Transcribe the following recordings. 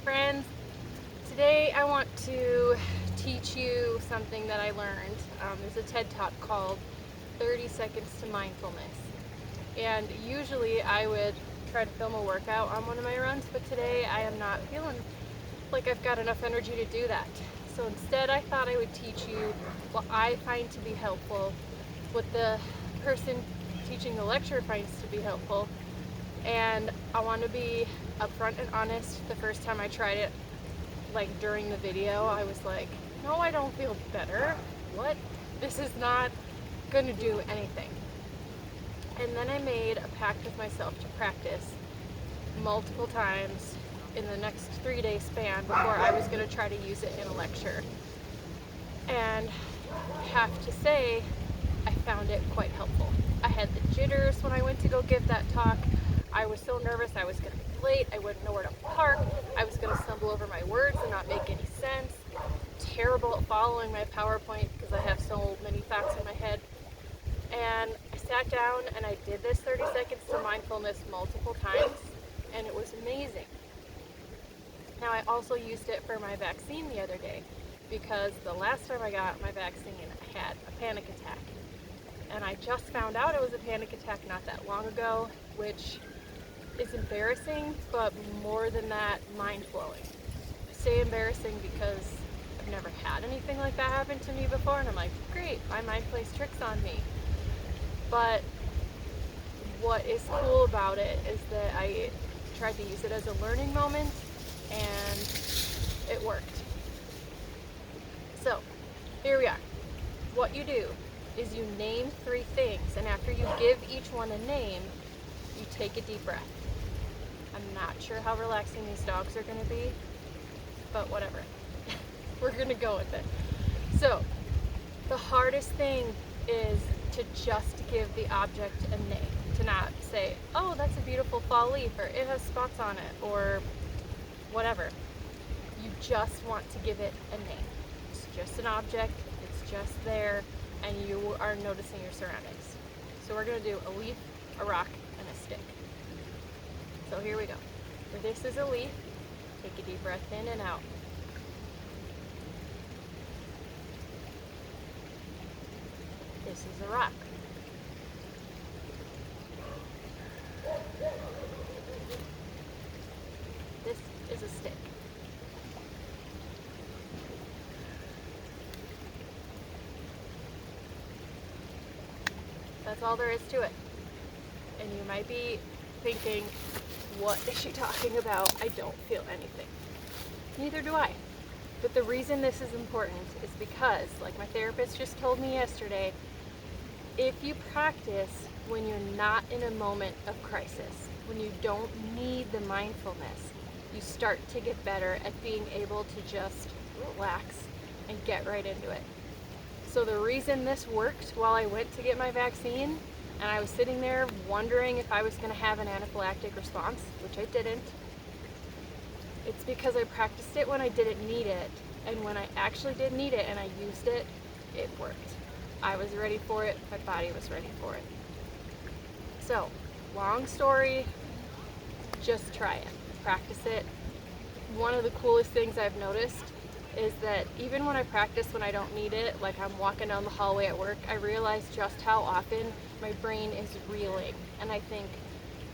friends. Today I want to teach you something that I learned. There's a TED Talk called 30 Seconds to Mindfulness. And usually I would try to film a workout on one of my runs, but today I am not feeling like I've got enough energy to do that. So instead I thought I would teach you what I find to be helpful, what the person teaching the lecture finds to be helpful. And I want to be upfront and honest. The first time I tried it, like during the video, I was like, no, I don't feel better. What? This is not going to do anything. And then I made a pact with myself to practice multiple times in the next 3-day span before I was going to try to use it in a lecture. And I have to say, I found it quite helpful. I had the jitters when I went to go give that talk. I was so nervous I was going to be late, I wouldn't know where to park, I was going to stumble over my words and not make any sense. Terrible at following my PowerPoint because I have so many thoughts in my head. And I sat down and I did this 30 seconds to mindfulness multiple times, and it was amazing. Now I also used it for my vaccine the other day because the last time I got my vaccine I had a panic attack. And I just found out it was a panic attack not that long ago, which is embarrassing, but more than that, mind-blowing. I say embarrassing because I've never had anything like that happen to me before, and I'm like, great, my mind plays tricks on me. But what is cool about it is that I tried to use it as a learning moment, and it worked. So, here we are. What you do is you name 3 things, and after you give each one a name, you take a deep breath. I'm not sure how relaxing these dogs are going to be, but whatever. We're going to go with it. So, the hardest thing is to just give the object a name. To not say, oh, that's a beautiful fall leaf, or it has spots on it, or whatever. You just want to give it a name. It's just an object, it's just there, and you are noticing your surroundings. So we're going to do a leaf, a rock, and a stick. So here we go. This is a leaf. Take a deep breath in and out. This is a rock. This is a stick. That's all there is to it. And you might be thinking, what is she talking about? I don't feel anything. Neither do I. But the reason this is important is because, like my therapist just told me yesterday, if you practice when you're not in a moment of crisis, when you don't need the mindfulness, you start to get better at being able to just relax and get right into it. So the reason this worked while I went to get my vaccine, and I was sitting there wondering if I was going to have an anaphylactic response, which I didn't, it's because I practiced it when I didn't need it, and when I actually did need it and I used it, it worked. I was ready for it, my body was ready for it. So, long story, just try it, practice it. One of the coolest things I've noticed is that even when I practice when I don't need it, like I'm walking down the hallway at work, I realize just how often my brain is reeling. And I think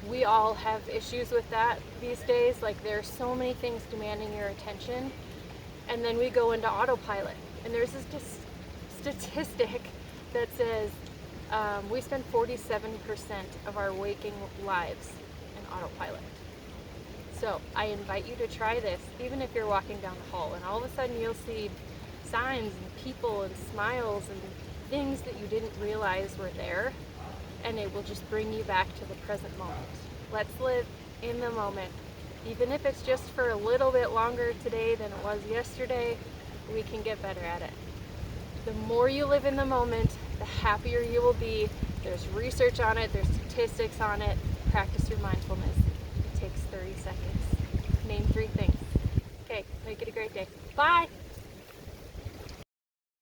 we all have issues with that these days. Like there's so many things demanding your attention, and then we go into autopilot. And there's this statistic that says we spend 47% of our waking lives in autopilot. So I invite you to try this, even if you're walking down the hall, and all of a sudden you'll see signs and people and smiles and things that you didn't realize were there, and it will just bring you back to the present moment. Let's live in the moment. Even if it's just for a little bit longer today than it was yesterday, we can get better at it. The more you live in the moment, the happier you will be. There's research on it, there's statistics on it. Practice your mindfulness. It takes 30 seconds. Name 3 things. Okay, make it a great day. Bye!